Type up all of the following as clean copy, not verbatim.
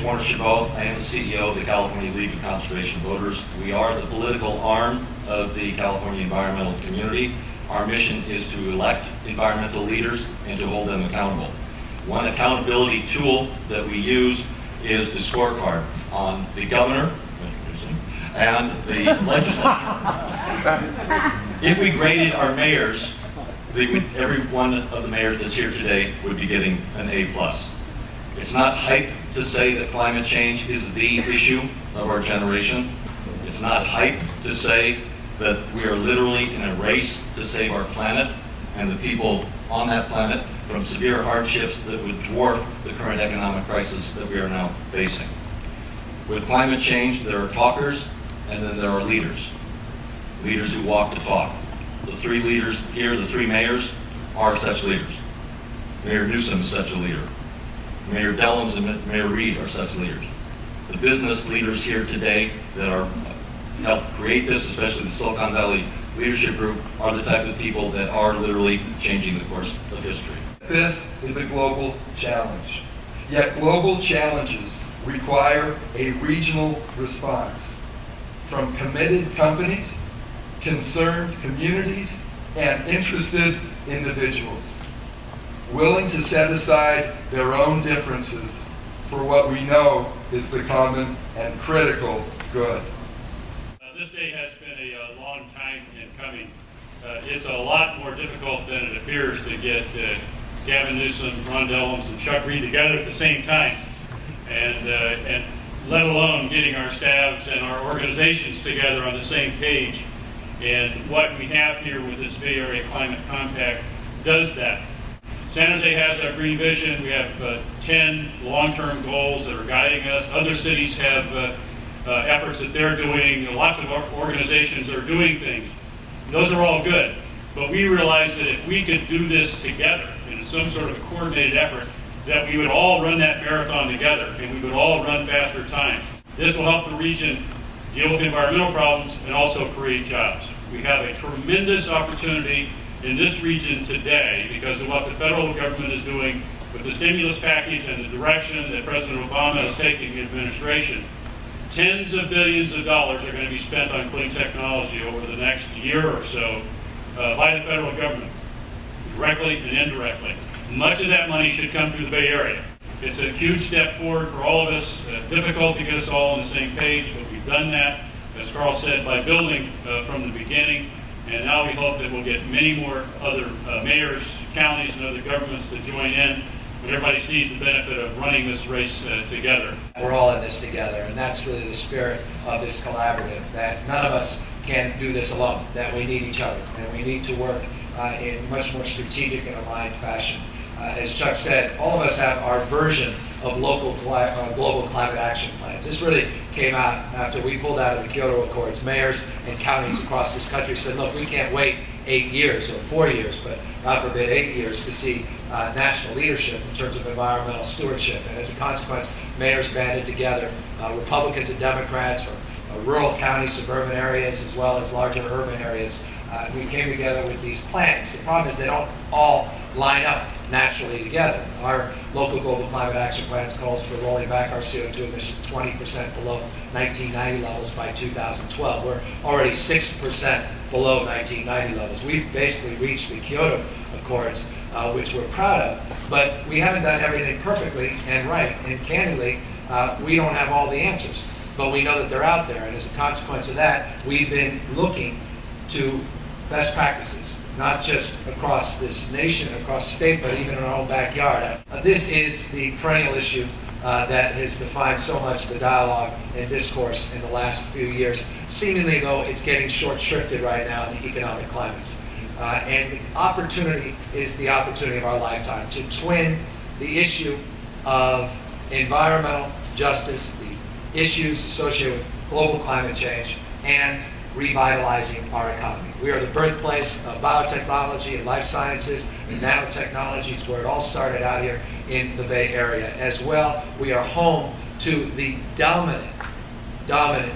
Warner Chabot. I am the CEO of the California League of Conservation Voters. We are the political arm of the California environmental community. Our mission is to elect environmental leaders and to hold them accountable. One accountability tool that we use is the scorecard on the governor, Mr. Newsom, and the legislature. If we graded our mayors, every one of the mayors that's here today would be getting an A+. It's not hype to say that climate change is the issue of our generation. It's not hype to say that we are literally in a race to save our planet and the people on that planet from severe hardships that would dwarf the current economic crisis that we are now facing. With climate change, there are talkers and then there are leaders. Leaders who walk the talk. The three leaders here, the three mayors, are such leaders. Mayor Newsom is such a leader. Mayor DELLUMS and Mayor Reed are such leaders. The business leaders here today that are helped create this, especially the Silicon Valley Leadership Group, are the type of people that are literally changing the course of history. This is a global challenge. Yet global challenges require a regional response from committed companies, concerned communities, and interested individuals, willing to set aside their own differences for what we know is the common and critical good. This day has been a long time in coming. It's a lot more difficult than it appears to get Gavin Newsom, Ron DELLUMS, and Chuck Reed together at the same time, and let alone getting our staffs and our organizations together on the same page. And what we have here with this Bay Area Climate Compact does that. San Jose has our green vision. We have 10 long-term goals that are guiding us. Other cities have efforts that they're doing. Lots of organizations are doing things. Those are all good. But we realize that if we could do this together in some sort of coordinated effort, that we would all run that marathon together and we would all run faster times. This will help the region deal with environmental problems and also create jobs. We have a tremendous opportunity in this region today because of what the federal government is doing with the stimulus package and the direction that President Obama is taking the administration. Tens of billions of dollars are going to be spent on clean technology over the next year or so by the federal government, directly and indirectly. Much of that money should come through the Bay Area. It's a huge step forward for all of us. Difficult to get us all on the same page, but we've done that, as Carl said, by building from the beginning. And now we hope that we'll get many more other mayors, counties, and other governments to join in when everybody sees the benefit of running this race together. We're all in this together, and that's really the spirit of this collaborative, that none of us can do this alone, that we need each other, and we need to work in much more strategic and aligned fashion. As Chuck said, all of us have our version of global climate action plans. This really came out after we pulled out of the Kyoto Accords. Mayors and counties across this country said, look, we can't wait 8 years or 4 years, but God forbid 8 years to see national leadership in terms of environmental stewardship. And as a consequence, mayors banded together, Republicans and Democrats from rural counties, suburban areas, as well as larger urban areas. We came together with these plans. The problem is they don't all line up naturally together. Our local global climate action plans calls for rolling back our CO2 emissions 20% below 1990 levels by 2012. We're already 6% below 1990 levels. We've basically reached the Kyoto Accords, which we're proud of, but we haven't done everything perfectly and right. And candidly, we don't have all the answers, but we know that they're out there. And as a consequence of that, we've been looking to best practices, not just across this nation, across the state, but even in our own backyard. This is the perennial issue that has defined so much of the dialogue and discourse in the last few years. Seemingly, though, it's getting short-shrifted right now in the economic climates. And the opportunity is the opportunity of our lifetime to twin the issue of environmental justice, the issues associated with global climate change, and revitalizing our economy. We are the birthplace of biotechnology and life sciences and nanotechnologies, where it all started out here in the Bay Area. As well, we are home to the dominant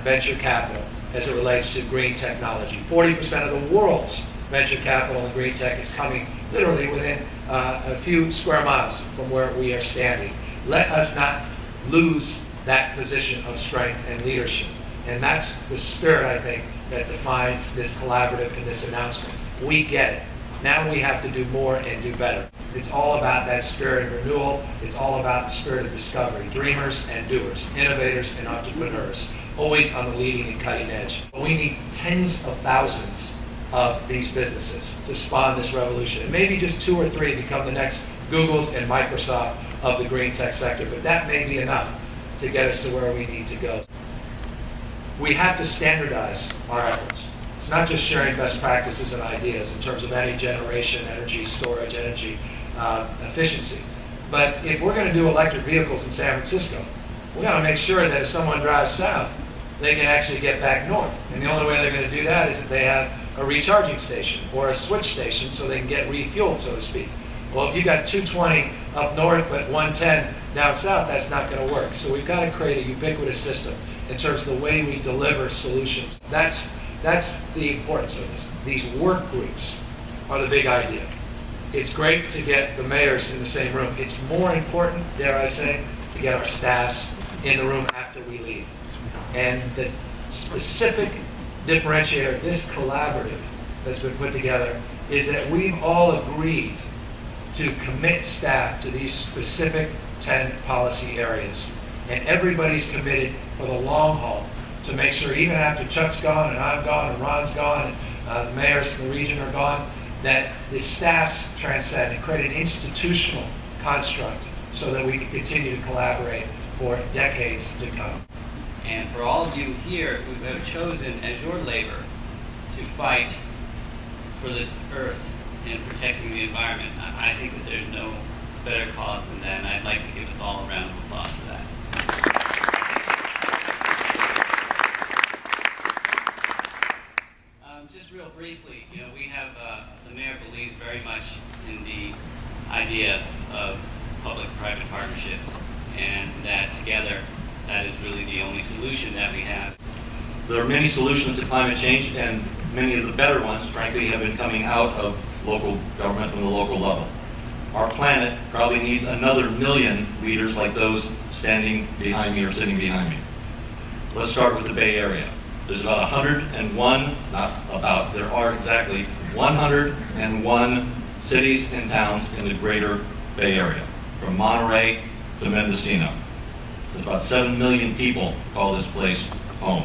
venture capital as it relates to green technology. 40% of the world's venture capital in green tech is coming literally within a few square miles from where we are standing. Let us not lose that position of strength and leadership. And that's the spirit, I think, that defines this collaborative and this announcement. We get it. Now we have to do more and do better. It's all about that spirit of renewal. It's all about the spirit of discovery. Dreamers and doers, innovators and entrepreneurs, always on the leading and cutting edge. We need tens of thousands of these businesses to spawn this revolution. And maybe just 2 or 3 become the next Googles and Microsoft of the green tech sector, but that may be enough to get us to where we need to go. We have to standardize our efforts. It's not just sharing best practices and ideas in terms of energy generation, energy storage, energy efficiency. But if we're going to do electric vehicles in San Francisco, we got to make sure that if someone drives south, they can actually get back north. And the only way they're going to do that is if they have a recharging station or a switch station so they can get refueled, so to speak. Well, if you got 220 up north but 110 down south, that's not going to work. So we've got to create a ubiquitous system in terms of the way we deliver solutions. That's the importance of this. These work groups are the big idea. It's great to get the mayors in the same room. It's more important, dare I say, to get our staffs in the room after we leave. And the specific differentiator of this collaborative that's been put together is that we've all agreed to commit staff to these specific 10 policy areas. And everybody's committed for the long haul to make sure, even after Chuck's gone and I'm gone and Ron's gone and the mayors in the region are gone, that the staffs transcend and create an institutional construct so that we can continue to collaborate for decades to come. And for all of you here who have chosen as your labor to fight for this earth and protecting the environment, I think that there's no better cause than that, and I'd like to give us all a round of applause for that. Just real briefly, we have, the mayor believes very much in the idea of public-private partnerships, and that together, that is really the only solution that we have. There are many solutions to climate change, and many of the better ones, frankly, have been coming out of local government from the local level. Our planet probably needs another 1 million leaders like those standing behind me or sitting behind me. Let's start with the Bay Area. There's about 101, not about, there are exactly 101 cities and towns in the greater Bay Area, from Monterey to Mendocino. There's about 7 million people call this place home.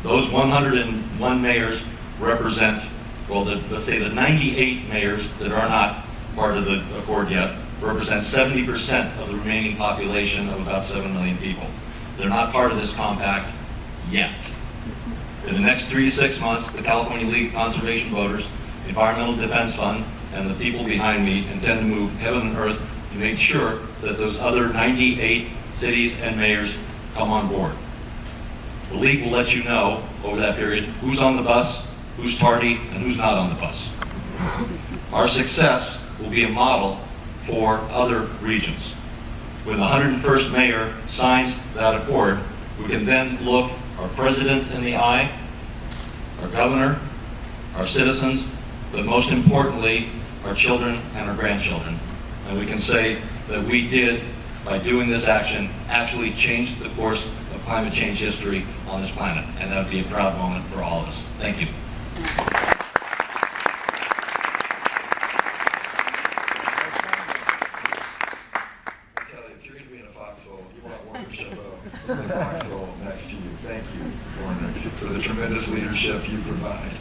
Those 101 mayors represent, well, let's say the 98 mayors that are not part of the accord yet, represent 70% of the remaining population of about 7 million people. They're not part of this compact yet. In the next 3 to 6 months, the California League of Conservation Voters, Environmental Defense Fund, and the people behind me intend to move heaven and earth to make sure that those other 98 cities and mayors come on board. The League will let you know over that period who's on the bus, who's tardy, and who's not on the bus. Our success will be a model for other regions. When the 101st mayor signs that accord, we can then look our president in the eye, our governor, our citizens, but most importantly, our children and our grandchildren. And we can say that we did, by doing this action, actually change the course of climate change history on this planet. And that would be a proud moment for all of us. Thank you. Kelly, if you're going to be in a foxhole, you want Warner Chabot in a foxhole next to you. Thank you, Warner, for the tremendous leadership you provide.